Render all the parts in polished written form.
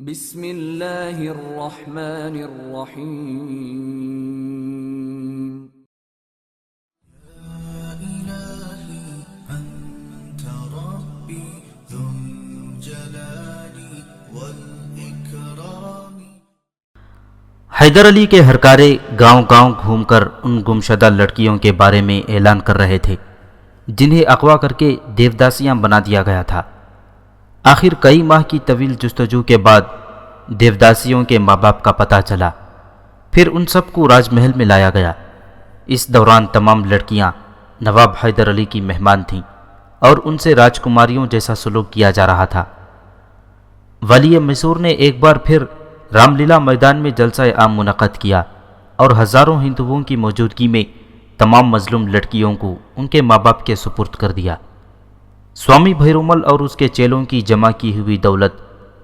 بسم اللہ الرحمن الرحیم حیدر علی کے ہرکارے گاؤں گاؤں گھوم کر ان گمشدہ لڑکیوں کے بارے میں اعلان کر رہے تھے جنہیں اغوا کر کے دیوداسیاں بنا دیا گیا تھا۔ آخر کئی ماہ کی طویل جستجو کے بعد دیوداسیوں کے ماں باپ کا پتہ چلا، پھر ان سب کو راج محل میں لایا گیا۔ اس دوران تمام لڑکیاں نواب حیدر علی کی مہمان تھیں اور ان سے راجکماریوں جیسا سلوک کیا جا رہا تھا۔ ولی میسور نے ایک بار پھر رام لیلا میدان میں جلسہ عام منعقد کیا اور ہزاروں ہندوؤں کی موجودگی میں تمام مظلوم لڑکیوں کو ان کے ماں باپ کے سپرد کر دیا۔ سوامی بھیرومل اور اس کے چیلوں کی جمع کی ہوئی دولت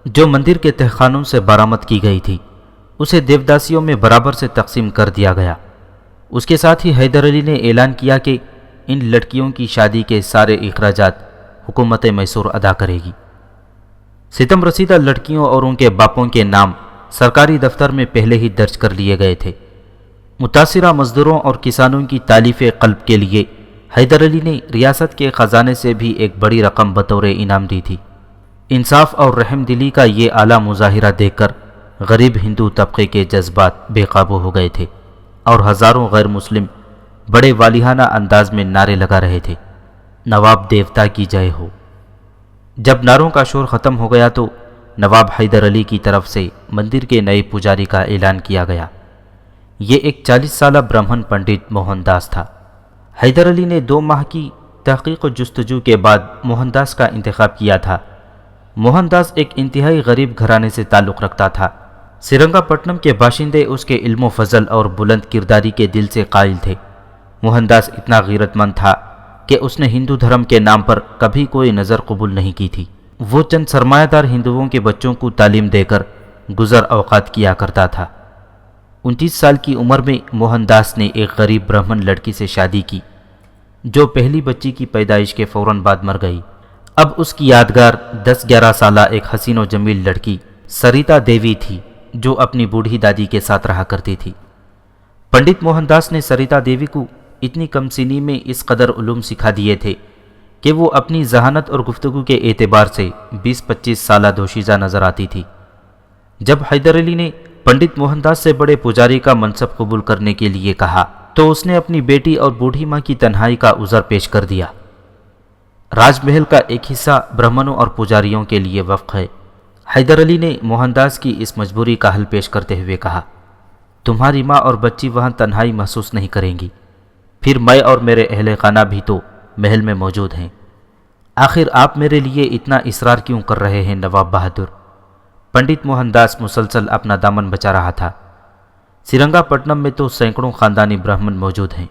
جو مندر کے تہخانوں سے برآمد کی گئی تھی اسے دیوداسیوں میں برابر سے تقسیم کر دیا گیا۔ اس کے ساتھ ہی حیدر علی نے اعلان کیا کہ ان لڑکیوں کی شادی کے سارے اخراجات حکومت میسور ادا کرے گی۔ ستم رسیدہ لڑکیوں اور ان کے باپوں کے نام سرکاری دفتر میں پہلے ہی درج کر لیے گئے تھے۔ متاثرہ مزدوروں اور کسانوں کی تالیف قلب کے لیے حیدر علی نے ریاست کے خزانے سے بھی ایک بڑی رقم بطور انعام دی تھی۔ انصاف اور رحم دلی کا یہ اعلیٰ مظاہرہ دیکھ کر غریب ہندو طبقے کے جذبات بے قابو ہو گئے تھے اور ہزاروں غیر مسلم بڑے والہانہ انداز میں نعرے لگا رہے تھے، نواب دیوتا کی جے ہو۔ جب نعروں کا شور ختم ہو گیا تو نواب حیدر علی کی طرف سے مندر کے نئے پجاری کا اعلان کیا گیا۔ یہ ایک 40 سالہ برہمن پنڈت موہن داس تھا۔ حیدر علی نے 2 ماہ کی تحقیق و جستجو کے بعد موہن داس کا انتخاب کیا تھا۔ موہن داس ایک انتہائی غریب گھرانے سے تعلق رکھتا تھا۔ سرنگا پٹنم کے باشندے اس کے علم و فضل اور بلند کرداری کے دل سے قائل تھے۔ موہن داس اتنا غیرت مند تھا کہ اس نے ہندو دھرم کے نام پر کبھی کوئی نظر قبول نہیں کی تھی۔ وہ چند سرمایہ دار ہندوؤں کے بچوں کو تعلیم دے کر گزر اوقات کیا کرتا تھا۔ 29 سال کی عمر میں موہن داس نے ایک غریب برہمن لڑکی سے شادی کی جو پہلی بچی کی پیدائش کے فوراً بعد مر گئی۔ اب اس کی یادگار 10-11 سالہ ایک حسین و جمیل لڑکی سریتا دیوی تھی جو اپنی بوڑھی دادی کے ساتھ رہا کرتی تھی۔ پنڈت موہن داس نے سریتا دیوی کو اتنی کم سنی میں اس قدر علوم سکھا دیے تھے کہ وہ اپنی ذہانت اور گفتگو کے اعتبار سے 20-25 سالہ دوشیزہ نظر آتی تھی۔ جب حیدر علی نے پنڈت موہن داس سے بڑے پجاری کا منصب قبول کرنے کے لیے کہا تو اس نے اپنی بیٹی اور بوڑھی ماں کی تنہائی کا عذر پیش کر دیا۔ راج محل کا ایک حصہ برہمنوں اور پجاریوں کے لیے وقف ہے۔ حیدر علی نے موہن داس کی اس مجبوری کا حل پیش کرتے ہوئے کہا، تمہاری ماں اور بچی وہاں تنہائی محسوس نہیں کریں گی، پھر میں اور میرے اہل خانہ بھی تو محل میں موجود ہیں۔ آخر آپ میرے لیے اتنا اصرار کیوں کر رہے ہیں نواب بہادر؟ پنڈت موہن داس مسلسل اپنا دامن بچا رہا تھا۔ سرنگا پٹنم میں تو سینکڑوں خاندانی برہمن موجود ہیں۔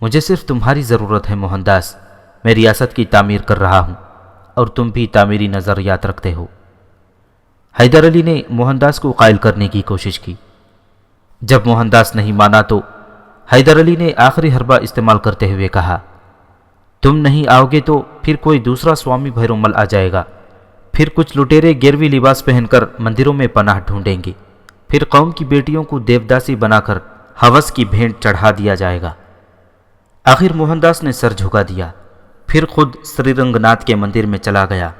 مجھے صرف تمہاری ضرورت ہے موہن داس، میں ریاست کی تعمیر کر رہا ہوں اور تم بھی تعمیری نظریات رکھتے ہو۔ حیدر علی نے موہن داس کو قائل کرنے کی کوشش کی۔ جب موہن داس نہیں مانا تو حیدر علی نے آخری حربہ استعمال کرتے ہوئے کہا، تم نہیں آؤ گے تو پھر کوئی دوسرا سوامی بھیرومل آ جائے گا، پھر کچھ لٹیرے گیروی لباس پہن کر مندروں میں پناہ ڈھونڈیں گے، پھر قوم کی بیٹیوں کو دیوداسی بنا کر ہوس کی بھینٹ چڑھا دیا جائے گا۔ آخر موہن داس نے سر جھکا دیا، پھر خود سری رنگ ناتھ کے مندر میں چلا گیا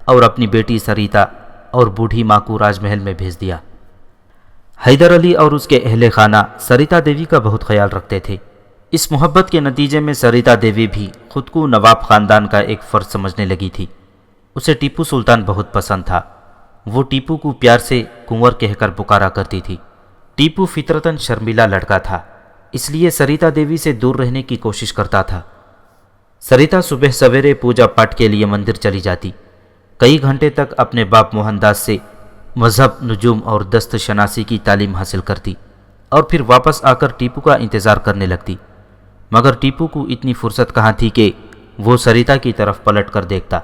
اور اپنی بیٹی سریتا اور بوڑھی ماں کو راج محل میں بھیج دیا۔ حیدر علی اور اس کے اہل خانہ سریتا دیوی کا بہت خیال رکھتے تھے۔ اس محبت کے نتیجے میں سریتا دیوی بھی خود کو نواب خاندان کا ایک فرد سمجھنے لگی تھی۔ اسے ٹیپو سلطان بہت پسند تھا۔ وہ ٹیپو کو پیار سے کنور کہہ کر پکارا کرتی تھی۔ ٹیپو فطرتاً شرمیلا لڑکا تھا، اس لیے سریتا دیوی سے دور رہنے کی کوشش کرتا تھا۔ سریتا صبح سویرے پوجا پاٹ کے لیے مندر چلی جاتی، کئی گھنٹے تک اپنے باپ موہن داس سے مذہب، نجوم اور دست شناسی کی تعلیم حاصل کرتی اور پھر واپس آ کر ٹیپو کا انتظار کرنے لگتی، مگر ٹیپو کو اتنی فرصت کہاں تھی کہ وہ سریتا کی طرف پلٹ کر دیکھتا۔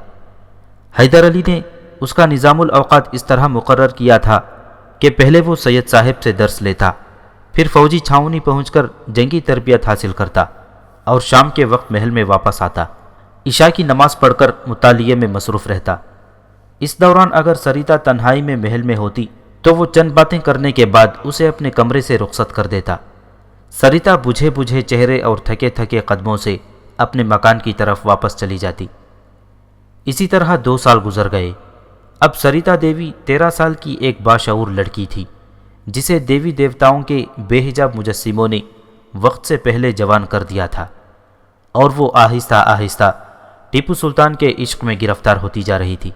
حیدر علی نے اس کا نظام الاوقات اس طرح مقرر کیا تھا کہ پہلے وہ سید صاحب سے درس لیتا، پھر فوجی چھاؤنی پہنچ کر جنگی تربیت حاصل کرتا اور شام کے وقت محل میں واپس آتا، عشاء کی نماز پڑھ کر مطالعے میں مصروف رہتا۔ اس دوران اگر سریتا تنہائی میں محل میں ہوتی تو وہ چند باتیں کرنے کے بعد اسے اپنے کمرے سے رخصت کر دیتا۔ سریتا بجھے بجھے چہرے اور تھکے تھکے قدموں سے اپنے مکان کی طرف واپس چلی جاتی۔ اسی طرح 2 سال گزر گئے۔ اب سریتا دیوی 13 سال کی ایک باشعور لڑکی تھی جسے دیوی دیوتاؤں کے بے حجاب مجسموں نے وقت سے پہلے جوان کر دیا تھا، اور وہ آہستہ آہستہ ٹیپو سلطان کے عشق میں گرفتار ہوتی جا رہی تھی۔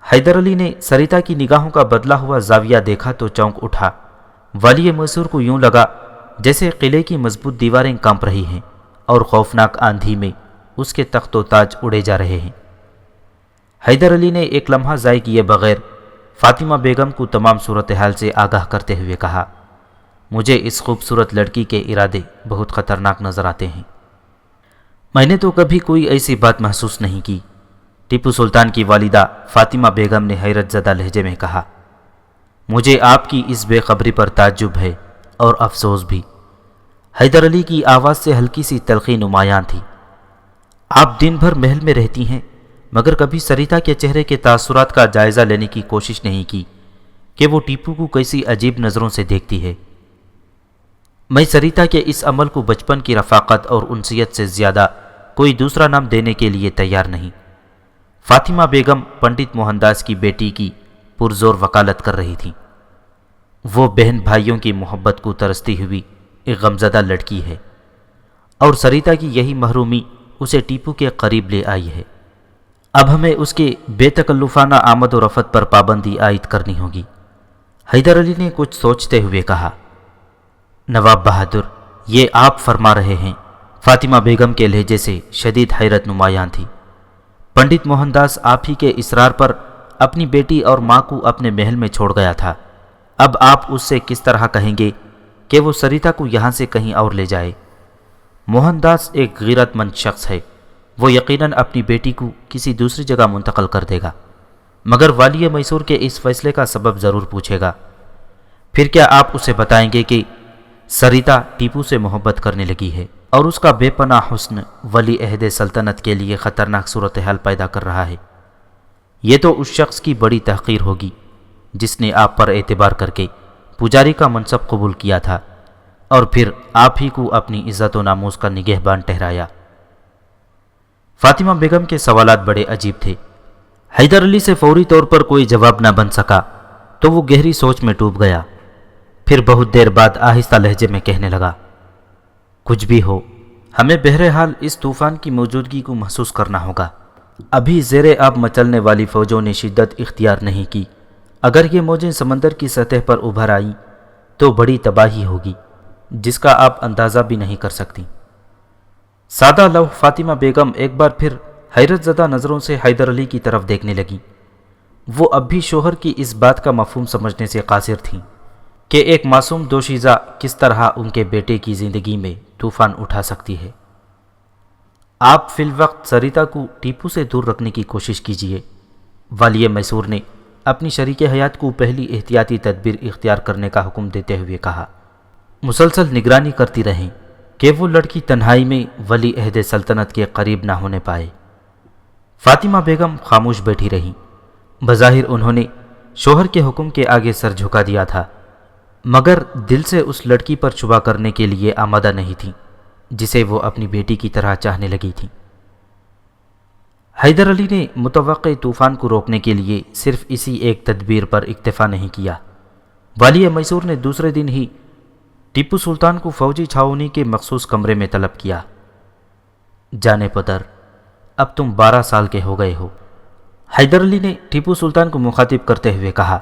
حیدر علی نے سریتا کی نگاہوں کا بدلا ہوا زاویہ دیکھا تو چونک اٹھا۔ والی میسور کو یوں لگا جیسے قلعے کی مضبوط دیواریں کانپ رہی ہیں اور خوفناک آندھی میں اس کے تخت و تاج اڑے جا رہے ہیں۔ حیدر علی نے ایک لمحہ ضائع کیے بغیر فاطمہ بیگم کو تمام صورتحال سے آگاہ کرتے ہوئے کہا، مجھے اس خوبصورت لڑکی کے ارادے بہت خطرناک نظر آتے ہیں۔ میں نے تو کبھی کوئی ایسی بات محسوس نہیں کی، ٹیپو سلطان کی والدہ فاطمہ بیگم نے حیرت زدہ لہجے میں کہا۔ مجھے آپ کی اس بے خبری پر تعجب ہے اور افسوس بھی۔ حیدر علی کی آواز سے ہلکی سی تلخی نمایاں تھی۔ آپ دن بھر محل میں رہتی ہیں مگر کبھی سریتا کے چہرے کے تاثرات کا جائزہ لینے کی کوشش نہیں کی کہ وہ ٹیپو کو کیسی عجیب نظروں سے دیکھتی ہے۔ میں سریتا کے اس عمل کو بچپن کی رفاقت اور انسیت سے زیادہ کوئی دوسرا نام دینے کے لیے تیار نہیں۔ فاطمہ بیگم پنڈت موہن داس کی بیٹی کی پرزور وکالت کر رہی تھی۔ وہ بہن بھائیوں کی محبت کو ترستی ہوئی ایک غمزدہ لڑکی ہے، اور سریتا کی یہی محرومی اسے ٹیپو کے قریب لے آئی ہے۔ اب ہمیں اس کے بے تکلفانہ آمد و رفت پر پابندی عائد کرنی ہوگی۔ حیدر علی نے کچھ سوچتے ہوئے کہا، نواب بہادر، یہ آپ فرما رہے ہیں؟ فاطمہ بیگم کے لہجے سے شدید حیرت نمایاں تھی۔ پنڈت موہن داس آپ ہی کے اصرار پر اپنی بیٹی اور ماں کو اپنے محل میں چھوڑ گیا تھا، اب آپ اس سے کس طرح کہیں گے کہ وہ سریتا کو یہاں سے کہیں اور لے جائے؟ موہن داس ایک غیرت مند شخص ہے، وہ یقیناً اپنی بیٹی کو کسی دوسری جگہ منتقل کر دے گا، مگر والی میسور کے اس فیصلے کا سبب ضرور پوچھے گا۔ پھر کیا آپ اسے بتائیں گے کہ سریتا ٹیپو سے محبت کرنے لگی ہے اور اس کا بے پناہ حسن ولی عہد سلطنت کے لیے خطرناک صورتحال پیدا کر رہا ہے؟ یہ تو اس شخص کی بڑی تحقیر ہوگی جس نے آپ پر اعتبار کر کے پجاری کا منصب قبول کیا تھا اور پھر آپ ہی کو اپنی عزت و ناموس کا نگہبان ٹھہرایا۔ فاطمہ بیگم کے سوالات بڑے عجیب تھے۔ حیدر علی سے فوری طور پر کوئی جواب نہ بن سکا تو وہ گہری سوچ میں ڈوب گیا۔ پھر بہت دیر بعد آہستہ لہجے میں کہنے لگا، کچھ بھی ہو، ہمیں بہرحال اس طوفان کی موجودگی کو محسوس کرنا ہوگا۔ ابھی زیر آب مچلنے والی فوجوں نے شدت اختیار نہیں کی۔ اگر یہ موجیں سمندر کی سطح پر ابھر آئیں تو بڑی تباہی ہوگی جس کا آپ اندازہ بھی نہیں کر سکتی۔ سادہ لوح فاطمہ بیگم ایک بار پھر حیرت زدہ نظروں سے حیدر علی کی طرف دیکھنے لگیں۔ وہ اب بھی شوہر کی اس بات کا مفہوم سمجھنے سے قاصر تھیں کہ ایک معصوم دوشیزہ کس طرح ان کے بیٹے کی زندگی میں طوفان اٹھا سکتی ہے۔ آپ فی الوقت سریتا کو ٹیپو سے دور رکھنے کی کوشش کیجیے، والی میسور نے اپنی شریک حیات کو پہلی احتیاطی تدبیر اختیار کرنے کا حکم دیتے ہوئے کہا۔ مسلسل نگرانی کرتی رہیں کہ وہ لڑکی تنہائی میں ولی عہد سلطنت کے قریب نہ ہونے پائے۔ فاطمہ بیگم خاموش بیٹھی رہیں۔ بظاہر انہوں نے شوہر کے حکم کے آگے سر جھکا دیا تھا، مگر دل سے اس لڑکی پر چبا کرنے کے لیے آمادہ نہیں تھیں جسے وہ اپنی بیٹی کی طرح چاہنے لگی تھیں۔ حیدر علی نے متوقع طوفان کو روکنے کے لیے صرف اسی ایک تدبیر پر اکتفا نہیں کیا۔ والی میسور نے دوسرے دن ہی ٹیپو سلطان کو فوجی چھاؤنی کے مخصوص کمرے میں طلب کیا۔ جانے پدر، اب تم 12 سال کے ہو گئے ہو، حیدر علی نے ٹیپو سلطان کو مخاطب کرتے ہوئے کہا،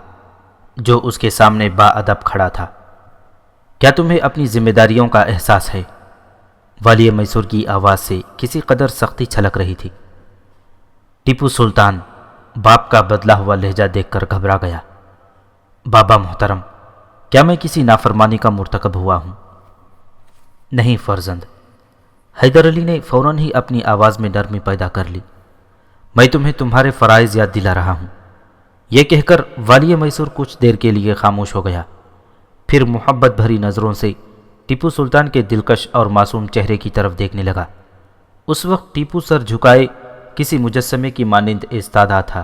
جو اس کے سامنے با ادب کھڑا تھا۔ کیا تمہیں اپنی ذمہ داریوں کا احساس ہے؟ والی میسور کی آواز سے کسی قدر سختی چھلک رہی تھی۔ ٹیپو سلطان باپ کا بدلا ہوا لہجہ دیکھ کر گھبرا گیا۔ بابا محترم، کیا میں کسی نافرمانی کا مرتکب ہوا ہوں؟ نہیں فرزند، حیدر علی نے فوراً ہی اپنی آواز میں نرمی پیدا کر لی، میں تمہیں تمہارے فرائض یاد دلا رہا ہوں۔ یہ کہہ کر والی میسور کچھ دیر کے لیے خاموش ہو گیا، پھر محبت بھری نظروں سے ٹیپو سلطان کے دلکش اور معصوم چہرے کی طرف دیکھنے لگا۔ اس وقت ٹیپو سر جھکائے کسی مجسمے کی مانند ایستادہ تھا،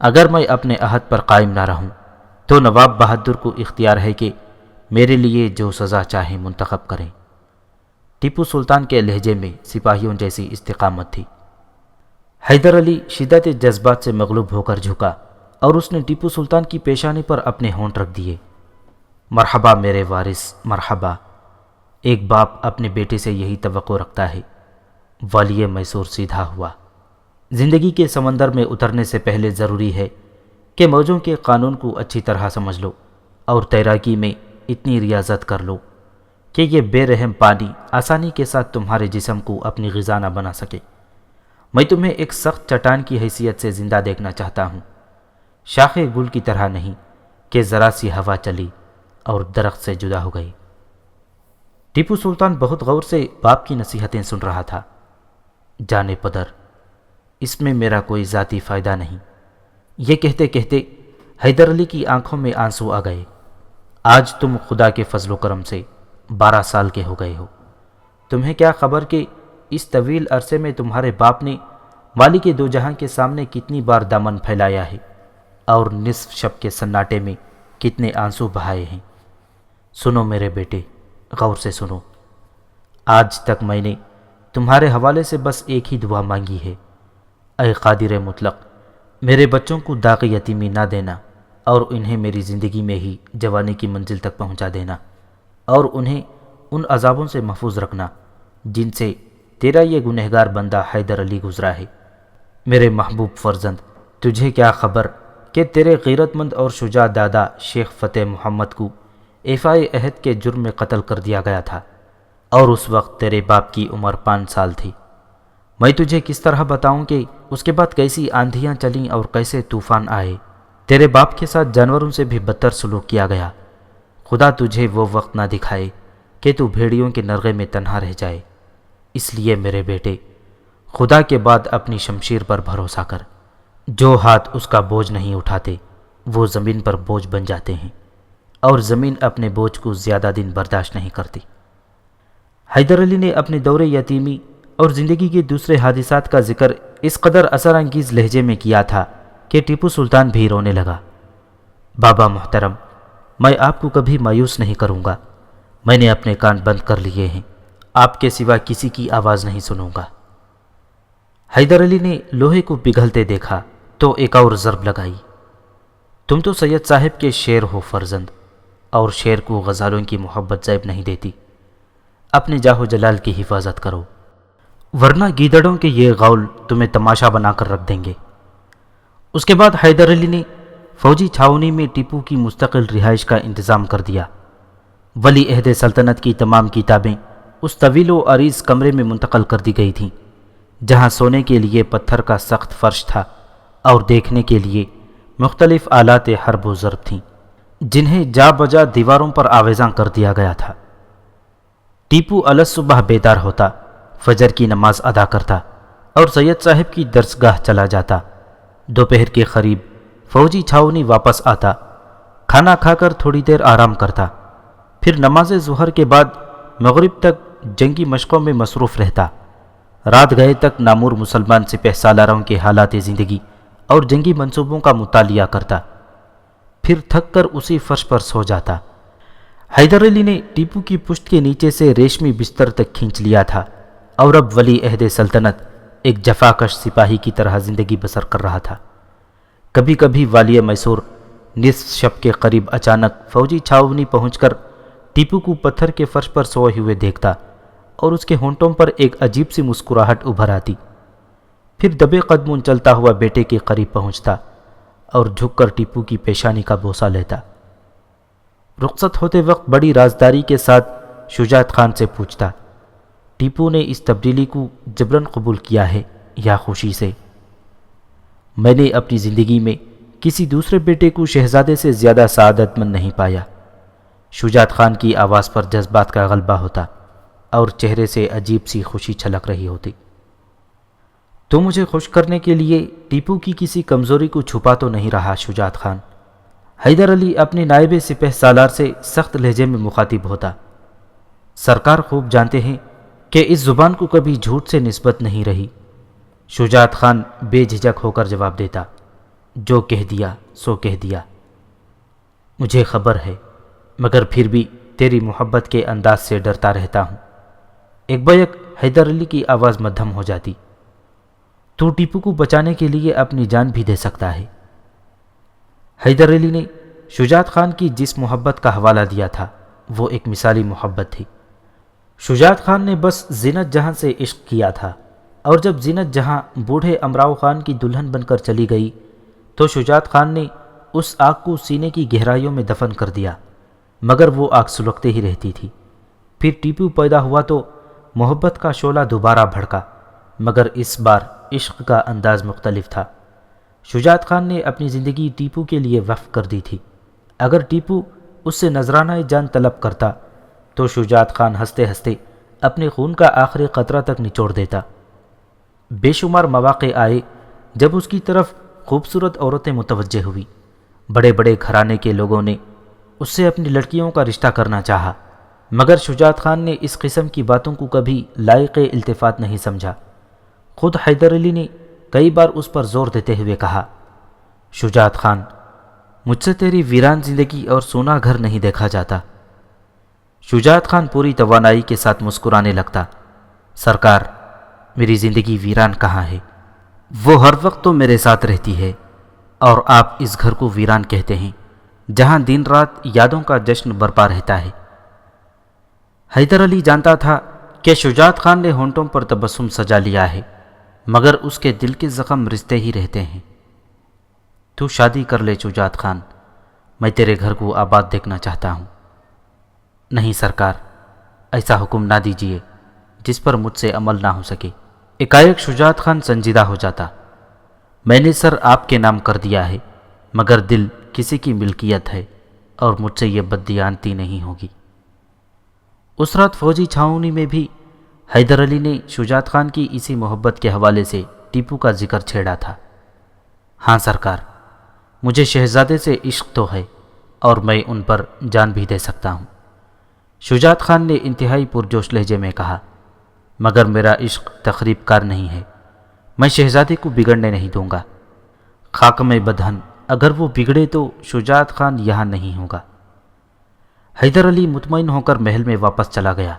اگر میں اپنے عہد پر قائم نہ رہوں تو نواب بہادر کو اختیار ہے کہ میرے لیے جو سزا چاہیں منتخب کریں۔ ٹیپو سلطان کے لہجے میں سپاہیوں جیسی استقامت تھی۔ حیدر علی شدت جذبات سے مغلوب ہو کر جھکا اور اس نے ٹیپو سلطان کی پیشانی پر اپنے ہونٹ رکھ دیے۔ مرحبا میرے وارث، مرحبا۔ ایک باپ اپنے بیٹے سے یہی توقع رکھتا ہے۔ والی میسور سیدھا ہوا۔ زندگی کے سمندر میں اترنے سے پہلے ضروری ہے کہ موجوں کے قانون کو اچھی طرح سمجھ لو اور تیراکی میں اتنی ریاضت کر لو کہ یہ بے رحم پانی آسانی کے ساتھ تمہارے جسم کو اپنی غذا نہ بنا سکے۔ میں تمہیں ایک سخت چٹان کی حیثیت سے زندہ دیکھنا چاہتا ہوں، شاخ گل کی طرح نہیں کہ ذرا سی ہوا چلی اور درخت سے جدا ہو گئی۔ ٹیپو سلطان بہت غور سے باپ کی نصیحتیں سن رہا تھا۔ جانے پدر، اس میں میرا کوئی ذاتی فائدہ نہیں۔ یہ کہتے کہتے حیدر علی کی آنکھوں میں آنسو آ گئے۔ آج تم خدا کے فضل و کرم سے 12 سال کے ہو گئے ہو۔ تمہیں کیا خبر کہ اس طویل عرصے میں تمہارے باپ نے مالی کے دو جہاں کے سامنے کتنی بار دامن پھیلایا ہے اور نصف شب کے سناٹے میں کتنے آنسو بہائے ہیں۔ سنو میرے بیٹے، غور سے سنو۔ آج تک میں نے تمہارے حوالے سے بس ایک ہی دعا مانگی ہے، اے قادر مطلق، میرے بچوں کو داغ یتیمی نہ دینا اور انہیں میری زندگی میں ہی جوانی کی منزل تک پہنچا دینا، اور انہیں ان عذابوں سے محفوظ رکھنا جن سے تیرا یہ گنہگار بندہ حیدر علی گزرا ہے۔ میرے محبوب فرزند، تجھے کیا خبر کہ تیرے غیرت مند اور شجاع دادا شیخ فتح محمد کو ایفائے عہد کے جرم میں قتل کر دیا گیا تھا، اور اس وقت تیرے باپ کی عمر 5 سال تھی۔ میں تجھے کس طرح بتاؤں کہ اس کے بعد کیسی آندھیاں چلیں اور کیسے طوفان آئے۔ تیرے باپ کے ساتھ جانوروں سے بھی بدتر سلوک کیا گیا۔ خدا تجھے وہ وقت نہ دکھائے کہ تو بھیڑیوں کے نرغے میں تنہا رہ جائے۔ اس لیے میرے بیٹے، خدا کے بعد اپنی شمشیر پر بھروسہ کر۔ جو ہاتھ اس کا بوجھ نہیں اٹھاتے وہ زمین پر بوجھ بن جاتے ہیں، اور زمین اپنے بوجھ کو زیادہ دن برداشت نہیں کرتی۔ حیدر علی نے اپنے دور یتیمی اور زندگی کے دوسرے حادثات کا ذکر اس قدر اثر انگیز لہجے میں کیا تھا کہ ٹیپو سلطان بھی رونے لگا۔ بابا محترم، میں آپ کو کبھی مایوس نہیں کروں گا۔ میں نے اپنے کان بند کر لیے ہیں، آپ کے سوا کسی کی آواز نہیں سنوں گا۔ حیدر علی نے لوہے کو پگھلتے دیکھا تو ایک اور ضرب لگائی۔ تم تو سید صاحب کے شیر ہو فرزند، اور شیر کو غزالوں کی محبت زیب نہیں دیتی۔ اپنے جاہ و جلال کی حفاظت کرو، ورنہ گیدڑوں کے یہ غول تمہیں تماشا بنا کر رکھ دیں گے۔ اس کے بعد حیدر علی نے فوجی چھاؤنی میں ٹیپو کی مستقل رہائش کا انتظام کر دیا۔ ولی عہد سلطنت کی تمام کتابیں اس طویل و عریض کمرے میں منتقل کر دی گئی تھیں، جہاں سونے کے لیے پتھر کا سخت فرش تھا اور دیکھنے کے لیے مختلف آلات حرب و ضرب تھیں، جنہیں جا بجا دیواروں پر آویزاں کر دیا گیا تھا۔ ٹیپو الصبح بیدار ہوتا، فجر کی نماز ادا کرتا اور سید صاحب کی درسگاہ چلا جاتا۔ دوپہر کے قریب فوجی چھاؤنی واپس آتا، کھانا کھا کر تھوڑی دیر آرام کرتا، پھر نماز ظہر کے بعد مغرب تک جنگی مشقوں میں مصروف رہتا۔ رات گئے تک نامور مسلمان سپہ سالاروں کے حالات زندگی اور جنگی منصوبوں کا مطالعہ کرتا، پھر تھک کر اسی فرش پر سو جاتا۔ حیدر علی نے ٹیپو کی پشت کے نیچے سے ریشمی بستر تک کھینچ لیا تھا، اور اب ولی عہد سلطنت ایک جفاکش سپاہی کی طرح زندگی بسر کر رہا تھا۔ کبھی کبھی والی میسور نصف شب کے قریب اچانک فوجی چھاؤنی پہنچ کر ٹیپو کو پتھر کے فرش پر سوئے ہوئے دیکھتا، اور اس کے ہونٹوں پر ایک عجیب سی مسکراہٹ ابھر آتی۔ پھر دبے قدموں چلتا ہوا بیٹے کے قریب پہنچتا اور جھک کر ٹیپو کی پیشانی کا بوسہ لیتا۔ رخصت ہوتے وقت بڑی رازداری کے ساتھ شجاعت خان سے پوچھتا، ٹیپو نے اس تبدیلی کو جبراً قبول کیا ہے یا خوشی سے؟ میں نے اپنی زندگی میں کسی دوسرے بیٹے کو شہزادے سے زیادہ سعادت مند نہیں پایا۔ شجاعت خان کی آواز پر جذبات کا غلبہ ہوتا اور چہرے سے عجیب سی خوشی چھلک رہی ہوتی۔ تو مجھے خوش کرنے کے لیے ٹیپو کی کسی کمزوری کو چھپا تو نہیں رہا شجاعت خان؟ حیدر علی اپنے نائب سپہ سالار سے سخت لہجے میں مخاطب ہوتا۔ سرکار خوب جانتے ہیں کہ اس زبان کو کبھی جھوٹ سے نسبت نہیں رہی۔ شجاعت خان بے جھجک ہو کر جواب دیتا، جو کہہ دیا سو کہہ دیا۔ مجھے خبر ہے، مگر پھر بھی تیری محبت کے انداز سے ڈرتا رہتا ہوں۔ ایک بیک حیدر علی کی آواز مدھم ہو جاتی۔ تو ٹیپو کو بچانے کے لیے اپنی جان بھی دے سکتا ہے۔ حیدر علی نے شجاعت خان کی جس محبت کا حوالہ دیا تھا وہ ایک مثالی محبت تھی۔ شجاعت خان نے بس زینت جہاں سے عشق کیا تھا، اور جب زینت جہاں بوڑھے امراؤ خان کی دلہن بن کر چلی گئی تو شجاعت خان نے اس آگ کو سینے کی گہرائیوں میں دفن کر دیا، مگر وہ آگ سلگتے ہی رہتی تھی۔ پھر ٹیپو پیدا ہوا تو محبت کا شعلہ دوبارہ بھڑکا، مگر اس بار عشق کا انداز مختلف تھا۔ شجاعت خان نے اپنی زندگی ٹیپو کے لیے وقف کر دی تھی۔ اگر ٹیپو اس سے نذرانہ جان طلب کرتا تو شجاعت خان ہنستے ہنستے اپنے خون کا آخری قطرہ تک نچوڑ دیتا۔ بے شمار مواقع آئے جب اس کی طرف خوبصورت عورتیں متوجہ ہوئی۔ بڑے بڑے گھرانے کے لوگوں نے اس سے اپنی لڑکیوں کا رشتہ کرنا چاہا، مگر شجاعت خان نے اس قسم کی باتوں کو کبھی لائق التفات نہیں سمجھا۔ خود حیدر علی نے کئی بار اس پر زور دیتے ہوئے کہا، شجاعت خان، مجھ سے تیری ویران زندگی اور سونا گھر نہیں دیکھا جاتا۔ شجاعت خان پوری توانائی کے ساتھ مسکرانے لگتا، سرکار، میری زندگی ویران کہاں ہے؟ وہ ہر وقت تو میرے ساتھ رہتی ہے، اور آپ اس گھر کو ویران کہتے ہیں جہاں دن رات یادوں کا جشن برپا رہتا ہے۔ حیدر علی جانتا تھا کہ شجاعت خان نے ہونٹوں پر تبسم سجا لیا ہے، مگر اس کے دل کے زخم رستے ہی رہتے ہیں۔ تو شادی کر لے شجاعت خان، میں تیرے گھر کو آباد دیکھنا چاہتا ہوں۔ نہیں سرکار، ایسا حکم نہ دیجیے جس پر مجھ سے عمل نہ ہو سکے۔ ایک شجاعت خان سنجیدہ ہو جاتا۔ میں نے سر آپ کے نام کر دیا ہے، مگر دل کسی کی ملکیت ہے اور مجھ سے یہ بددیانتی نہیں ہوگی۔ اس رات فوجی چھاؤنی میں بھی حیدر علی نے شجاعت خان کی اسی محبت کے حوالے سے ٹیپو کا ذکر چھیڑا تھا۔ ہاں سرکار، مجھے شہزادے سے عشق تو ہے اور میں ان پر جان بھی دے سکتا ہوں۔ شجاعت خان نے انتہائی پرجوش لہجے میں کہا، مگر میرا عشق تخریب کار نہیں ہے، میں شہزادے کو بگڑنے نہیں دوں گا۔ خاک میں بدہن، اگر وہ بگڑے تو شجاعت خان یہاں نہیں ہوگا۔ حیدر علی مطمئن ہو کر محل میں واپس چلا گیا،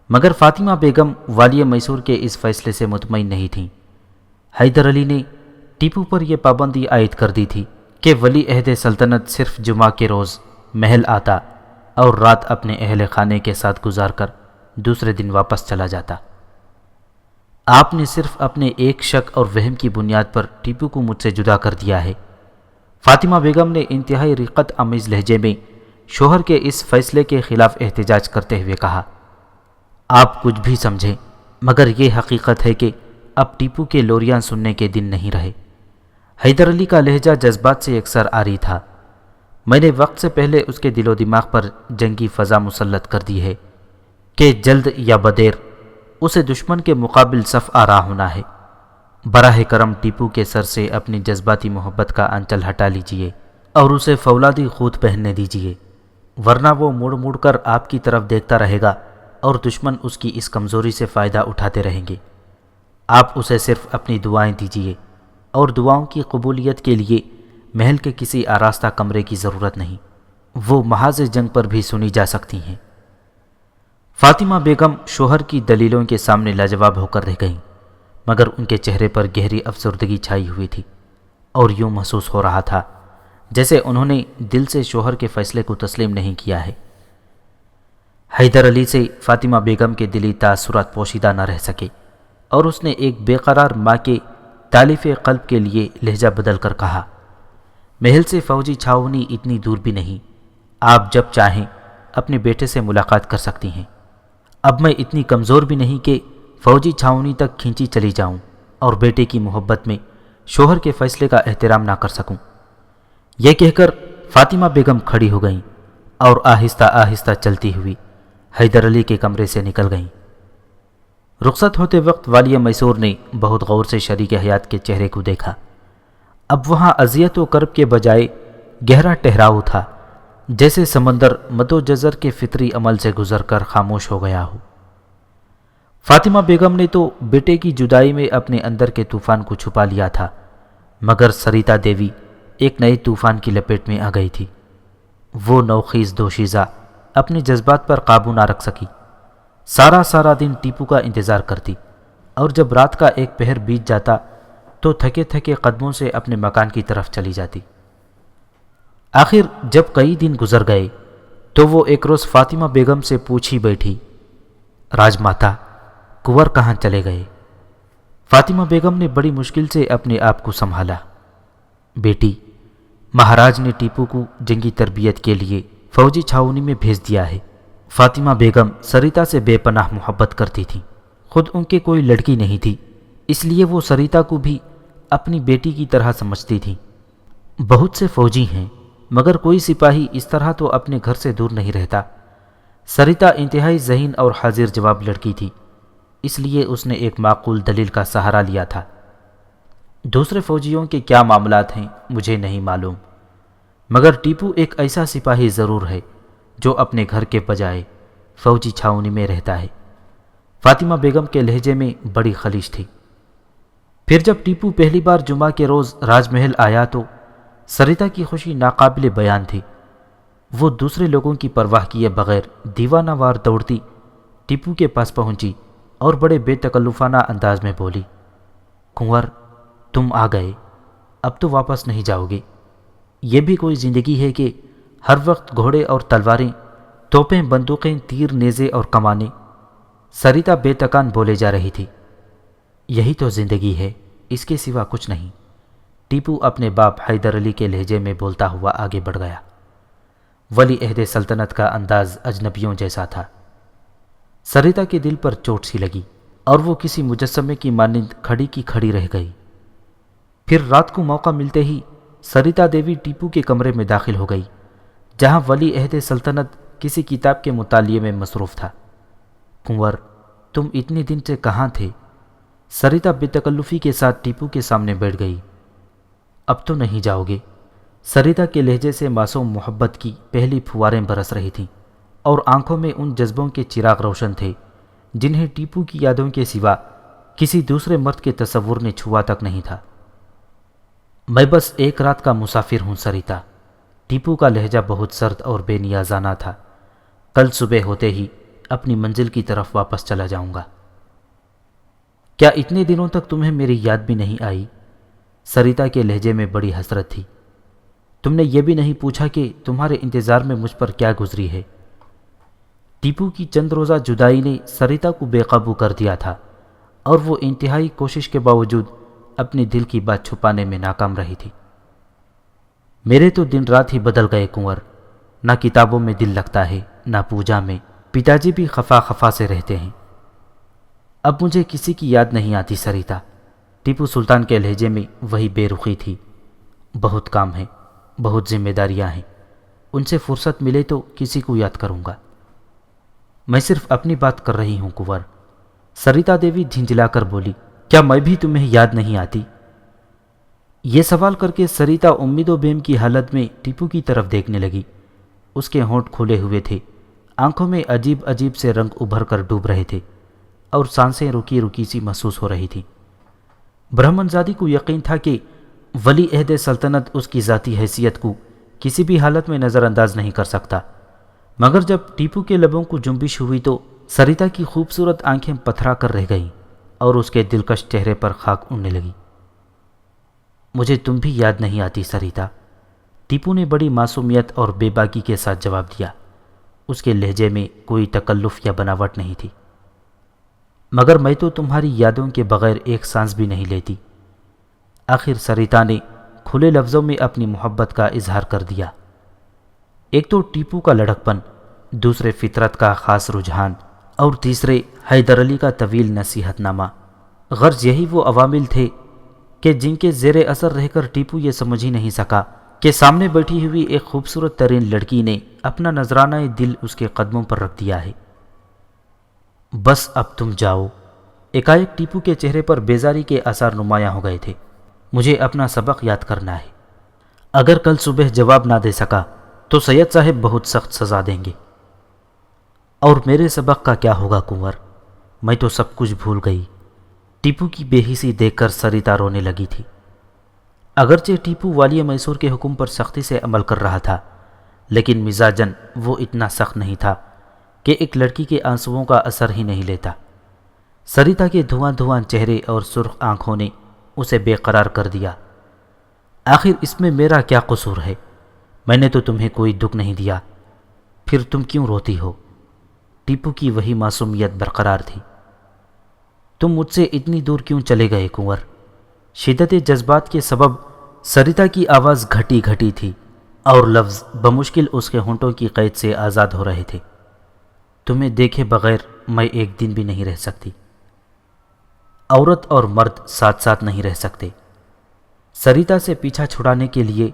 مگر فاطمہ بیگم والی میسور کے اس فیصلے سے مطمئن نہیں تھیں۔ حیدر علی نے ٹیپو پر یہ پابندی عائد کر دی تھی کہ ولی عہد سلطنت صرف جمعہ کے روز محل آتا اور رات اپنے اہل خانے کے ساتھ گزار کر دوسرے دن واپس چلا جاتا۔ آپ نے صرف اپنے ایک شک اور وہم کی بنیاد پر ٹیپو کو مجھ سے جدا کر دیا ہے۔ فاطمہ بیگم نے انتہائی رقت آمیز لہجے میں شوہر کے اس فیصلے کے خلاف احتجاج کرتے ہوئے کہا، آپ کچھ بھی سمجھیں، مگر یہ حقیقت ہے کہ اب ٹیپو کے لوریاں سننے کے دن نہیں رہے۔ حیدر علی کا لہجہ جذبات سے یکسر آری تھا۔ میں نے وقت سے پہلے اس کے دل و دماغ پر جنگی فضا مسلط کر دی ہے کہ جلد یا بدیر اسے دشمن کے مقابل صف آرا ہونا ہے۔ براہ کرم ٹیپو کے سر سے اپنی جذباتی محبت کا انچل ہٹا لیجئے اور اسے فولادی خود پہننے دیجئے، ورنہ وہ مڑ مڑ کر آپ کی طرف دیکھتا رہے گا اور دشمن اس کی اس کمزوری سے فائدہ اٹھاتے رہیں گے۔ آپ اسے صرف اپنی دعائیں دیجئے، اور دعاؤں کی قبولیت کے لیے محل کے کسی آراستہ کمرے کی ضرورت نہیں، وہ محاذ جنگ پر بھی سنی جا سکتی ہیں۔ فاطمہ بیگم شوہر کی دلیلوں کے سامنے لاجواب ہو کر رہ گئیں، مگر ان کے چہرے پر گہری افسردگی چھائی ہوئی تھی، اور یوں محسوس ہو رہا تھا جیسے انہوں نے دل سے شوہر کے فیصلے کو تسلیم نہیں کیا ہے۔ حیدر علی سے فاطمہ بیگم کے دلی تاثرات پوشیدہ نہ رہ سکے، اور اس نے ایک بے قرار ماں کے تالیف قلب کے لیے لہجہ بدل کر کہا، محل سے فوجی چھاؤنی اتنی دور بھی نہیں، آپ جب چاہیں اپنے بیٹے سے ملاقات کر سکتی ہیں۔ اب میں اتنی کمزور بھی نہیں کہ فوجی چھاؤنی تک کھینچی چلی جاؤں اور بیٹے کی محبت میں شوہر کے فیصلے کا احترام نہ کر سکوں۔ یہ کہہ کر فاطمہ بیگم کھڑی ہو گئیں اور آہستہ آہستہ چلتی ہوئی حیدر علی کے کمرے سے نکل گئیں۔ رخصت ہوتے وقت والی میسور نے بہت غور سے شریک حیات کے چہرے کو دیکھا۔ اب وہاں اذیت و کرب کے بجائے گہرا ٹہراؤ تھا، جیسے سمندر مد و جزر کے فطری عمل سے گزر کر خاموش ہو گیا ہو۔ فاطمہ بیگم نے تو بیٹے کی جدائی میں اپنے اندر کے طوفان کو چھپا لیا تھا، مگر سریتا دیوی ایک نئے طوفان کی لپیٹ میں آ گئی تھی۔ وہ نوخیز دوشیزہ اپنے جذبات پر قابو نہ رکھ سکی۔ سارا دن ٹیپو کا انتظار کرتی، اور جب رات کا ایک پہر بیت جاتا تو تھکے تھکے قدموں سے اپنے مکان کی طرف چلی جاتی۔ آخر جب کئی دن گزر گئے تو وہ ایک روز فاطمہ بیگم سے پوچھی بیٹھی، راج ماتا، کنور کہاں چلے گئے؟ فاطمہ بیگم نے بڑی مشکل سے اپنے آپ کو سنبھالا۔ بیٹی، مہاراج نے ٹیپو کو جنگی تربیت کے لیے فوجی چھاؤنی میں بھیج دیا ہے۔ فاطمہ بیگم سریتا سے بے پناہ محبت کرتی تھی۔ خود ان کے کوئی لڑکی نہیں تھی، اس لیے وہ سریتا کو بھی اپنی بیٹی کی طرح سمجھتی تھی۔ بہت سے فوجی ہیں مگر کوئی سپاہی اس طرح تو اپنے گھر سے دور نہیں رہتا۔ سریتا انتہائی ذہین اور حاضر جواب لڑکی تھی، اس لیے اس نے ایک معقول دلیل کا سہارا لیا تھا۔ دوسرے فوجیوں کے کیا معاملات ہیں مجھے نہیں معلوم، مگر ٹیپو ایک ایسا سپاہی ضرور ہے جو اپنے گھر کے بجائے فوجی چھاؤنی میں رہتا ہے۔ فاطمہ بیگم کے لہجے میں بڑی خلیش تھی۔ پھر جب ٹیپو پہلی بار جمعہ کے روز راج محل آیا تو سریتا کی خوشی ناقابل بیان تھی۔ وہ دوسرے لوگوں کی پرواہ کیے بغیر دیوانہ وار دوڑتی ٹیپو کے پاس پہنچی اور بڑے بے تکلفانہ انداز میں بولی، کنور، تم آ گئے، اب تو واپس نہیں جاؤ گے۔ یہ بھی کوئی زندگی ہے کہ ہر وقت گھوڑے اور تلواریں، توپیں، بندوقیں، تیر، نیزے اور کمانیں۔ سریتا بے تکان بولے جا رہی تھی۔ یہی تو زندگی ہے، اس کے سوا کچھ نہیں۔ ٹیپو اپنے باپ حیدر علی کے لہجے میں بولتا ہوا آگے بڑھ گیا۔ ولی عہد سلطنت کا انداز اجنبیوں جیسا تھا۔ سریتا کے دل پر چوٹ سی لگی اور وہ کسی مجسمے کی مانند کھڑی کی کھڑی رہ گئی۔ پھر رات کو موقع ملتے ہی سریتا دیوی ٹیپو کے کمرے میں داخل ہو گئی، جہاں ولی عہد سلطنت کسی کتاب کے مطالعے میں مصروف تھا۔ کنور، تم اتنے دن سے کہاں تھے؟ سریتا بے تکلفی کے ساتھ ٹیپو کے سامنے بیٹھ گئی۔ اب تو نہیں جاؤ گے؟ سریتا کے لہجے سے معصوم محبت کی پہلی پھواریں برس رہی تھیں، اور آنکھوں میں ان جذبوں کے چراغ روشن تھے جنہیں ٹیپو کی یادوں کے سوا کسی دوسرے مرد کے تصور نے چھوا تک نہیں تھا۔ میں بس ایک رات کا مسافر ہوں سریتا۔ ٹیپو کا لہجہ بہت سرد اور بے نیازانہ تھا۔ کل صبح ہوتے ہی اپنی منزل کی طرف واپس چلا جاؤں گا۔ کیا اتنے دنوں تک تمہیں میری یاد بھی نہیں آئی؟ سریتا کے لہجے میں بڑی حسرت تھی۔ تم نے یہ بھی نہیں پوچھا کہ تمہارے انتظار میں مجھ پر کیا گزری ہے؟ ٹیپو کی چند روزہ جدائی نے سریتا کو بے قابو کر دیا تھا، اور وہ انتہائی کوشش کے باوجود اپنے دل کی بات چھپانے میں ناکام رہی تھی۔ میرے تو دن رات ہی بدل گئے کنور، نہ کتابوں میں دل لگتا ہے، نہ پوجا میں۔ پتا جی بھی خفا سے رہتے ہیں۔ اب مجھے کسی کی یاد نہیں آتی سریتا۔ ٹیپو سلطان کے لہجے میں وہی بے رخی تھی۔ بہت کام ہے، بہت ذمہ داریاں ہیں، ان سے فرصت ملے تو کسی کو یاد کروں گا۔ میں صرف اپنی بات کر رہی ہوں کنور۔ سریتا دیوی جھنجھلا کر بولی، کیا میں بھی تمہیں یاد نہیں آتی؟ یہ سوال کر کے سریتا امید و بیم کی حالت میں ٹیپو کی طرف دیکھنے لگی۔ اس کے ہونٹ کھلے ہوئے تھے، آنکھوں میں عجیب عجیب سے رنگ ابھر کر ڈوب رہے تھے، اور سانسیں رکی رکی سی محسوس ہو رہی تھیں۔ برہمن زادی کو یقین تھا کہ ولی عہد سلطنت اس کی ذاتی حیثیت کو کسی بھی حالت میں نظر انداز نہیں کر سکتا، مگر جب ٹیپو کے لبوں کو جنبش ہوئی تو سریتا کی خوبصورت آنکھیں پتھرا کر رہ گئیں اور اس کے دلکش چہرے پر خاک اڑنے لگی۔ مجھے تم بھی یاد نہیں آتی سریتا، ٹیپو نے بڑی معصومیت اور بے باکی کے ساتھ جواب دیا۔ اس کے لہجے میں کوئی تکلف یا بناوٹ نہیں تھی۔ مگر میں تو تمہاری یادوں کے بغیر ایک سانس بھی نہیں لیتی۔ آخر سریتا نے کھلے لفظوں میں اپنی محبت کا اظہار کر دیا۔ ایک تو ٹیپو کا لڑکپن، دوسرے فطرت کا خاص رجحان، اور تیسرے حیدر علی کا طویل نصیحت نامہ۔ غرض یہی وہ عوامل تھے کہ جن کے زیر اثر رہ کر ٹیپو یہ سمجھ ہی نہیں سکا کہ سامنے بیٹھی ہوئی ایک خوبصورت ترین لڑکی نے اپنا نذرانہ دل اس کے قدموں پر رکھ دیا ہے۔ بس اب تم جاؤ۔ ایکائک ٹیپو کے چہرے پر بیزاری کے آثار نمایاں ہو گئے تھے۔ مجھے اپنا سبق یاد کرنا ہے۔ اگر کل صبح جواب نہ دے سکا تو سید صاحب بہت سخت سزا دیں گے۔ اور میرے سبق کا کیا ہوگا کنور؟ میں تو سب کچھ بھول گئی۔ ٹیپو کی بے حسی دیکھ کر سریتا رونے لگی تھی۔ اگرچہ ٹیپو والی میسور کے حکم پر سختی سے عمل کر رہا تھا، لیکن مزاجن وہ اتنا سخت نہیں تھا کہ ایک لڑکی کے آنسوؤں کا اثر ہی نہیں لیتا۔ سریتا کے دھواں دھواں چہرے اور سرخ آنکھوں نے اسے بے قرار کر دیا۔ آخر اس میں میرا کیا قصور ہے؟ میں نے تو تمہیں کوئی دکھ نہیں دیا، پھر تم کیوں روتی ہو؟ ٹیپو کی وہی معصومیت برقرار تھی۔ تم مجھ سے اتنی دور کیوں چلے گئے کنور؟ شدت جذبات کے سبب سریتا کی آواز گھٹی گھٹی تھی اور لفظ بمشکل اس کے ہونٹوں کی قید سے آزاد ہو رہے تھے۔ تمہیں دیکھے بغیر میں ایک دن بھی نہیں رہ سکتی۔ عورت اور مرد ساتھ ساتھ نہیں رہ سکتے۔ سریتا سے پیچھا چھڑانے کے لیے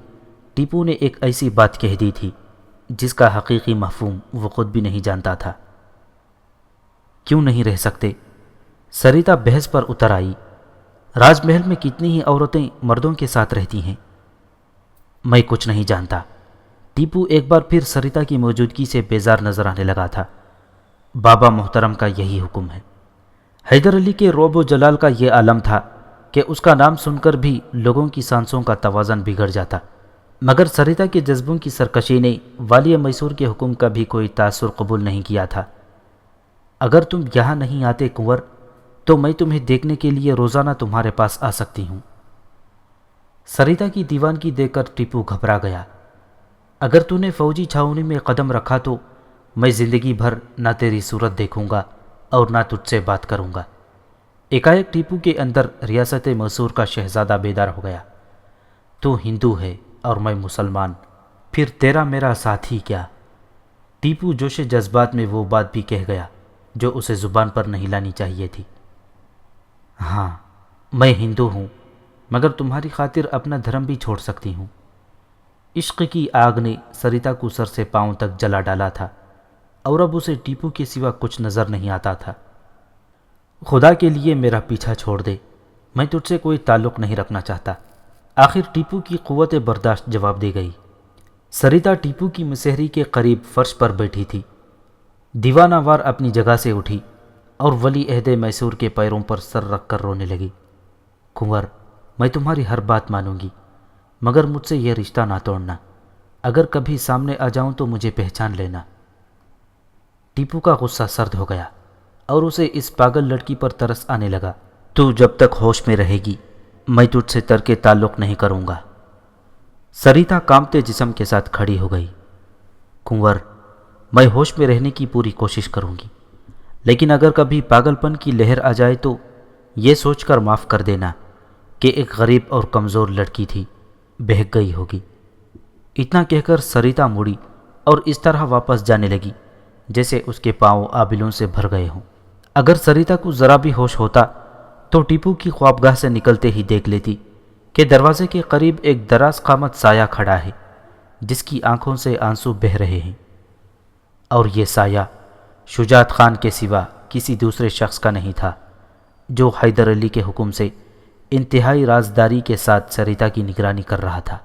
ٹیپو نے ایک ایسی بات کہہ دی تھی جس کا حقیقی مفہوم وہ خود بھی نہیں جانتا تھا۔ کیوں نہیں رہ سکتے؟ سریتا بحث پر اتر آئی۔ راج محل میں کتنی ہی عورتیں مردوں کے ساتھ رہتی ہیں۔ میں کچھ نہیں جانتا۔ ٹیپو ایک بار پھر سریتا کی موجودگی سے بیزار نظر آنے لگا تھا۔ بابا محترم کا یہی حکم ہے۔ حیدر علی کے رعب و جلال کا یہ عالم تھا کہ اس کا نام سن کر بھی لوگوں کی سانسوں کا توازن بگڑ جاتا، مگر سریتا کے جذبوں کی سرکشی نے والی میسور کے حکم کا بھی کوئی تاثر قبول نہیں کیا تھا۔ اگر تم یہاں نہیں آتے کنور تو میں تمہیں دیکھنے کے لیے روزانہ تمہارے پاس آ سکتی ہوں۔ سریتا کی دیوانگی دیکھ کر ٹیپو گھبرا گیا۔ اگر تو نے فوجی چھاؤنی میں قدم رکھا تو میں زندگی بھر نہ تیری صورت دیکھوں گا اور نہ تجھ سے بات کروں گا۔ ایک ٹیپو کے اندر ریاست میسور کا شہزادہ بیدار ہو گیا۔ تو ہندو ہے اور میں مسلمان، پھر تیرا میرا ساتھ ہی کیا؟ ٹیپو جوش جذبات میں وہ بات بھی کہہ گیا جو اسے زبان پر نہیں لانی چاہیے تھی۔ ہاں میں ہندو ہوں، مگر تمہاری خاطر اپنا دھرم بھی چھوڑ سکتی ہوں۔ عشق کی آگ نے سریتا کو سر سے پاؤں تک جلا ڈالا تھا اور اب اسے ٹیپو کے سوا کچھ نظر نہیں آتا تھا۔ خدا کے لیے میرا پیچھا چھوڑ دے، میں تجھ سے کوئی تعلق نہیں رکھنا چاہتا۔ آخر ٹیپو کی قوت برداشت جواب دے گئی۔ سریتا ٹیپو کی مسحری کے قریب فرش پر بیٹھی تھی، دیوانہ وار اپنی جگہ سے اٹھی اور ولی عہد میسور کے پیروں پر سر رکھ کر رونے لگی۔ کنور، میں تمہاری ہر بات مانوں گی، مگر مجھ سے یہ رشتہ نہ توڑنا۔ اگر کبھی سامنے آ جاؤں تو مجھے پہچان لینا۔ ٹیپو کا غصہ سرد ہو گیا اور اسے اس پاگل لڑکی پر ترس آنے لگا۔ تو جب تک ہوش میں رہے گی میں تجھ سے ترک تعلق نہیں کروں گا۔ سریتا کانپتے جسم کے ساتھ کھڑی ہو گئی۔ کنور، میں ہوش میں رہنے کی پوری کوشش کروں گی، لیکن اگر کبھی پاگل پن کی لہر آ جائے تو یہ سوچ کر معاف کر دینا کہ ایک غریب اور کمزور لڑکی تھی، بہک گئی ہوگی۔ اتنا کہہ کر سریتا مڑی اور اس طرح واپس جانے لگی جیسے اس کے پاؤں آبلوں سے بھر گئے ہوں۔ اگر سریتا کو ذرا بھی ہوش ہوتا تو ٹیپو کی خوابگاہ سے نکلتے ہی دیکھ لیتی کہ دروازے کے قریب ایک دراز قامت سایہ کھڑا ہے جس کی آنکھوں سے آنسو بہہ رہے ہیں، اور یہ سایہ شجاعت خان کے سوا کسی دوسرے شخص کا نہیں تھا جو حیدر علی کے حکم سے انتہائی رازداری کے ساتھ سریتا کی نگرانی کر رہا تھا۔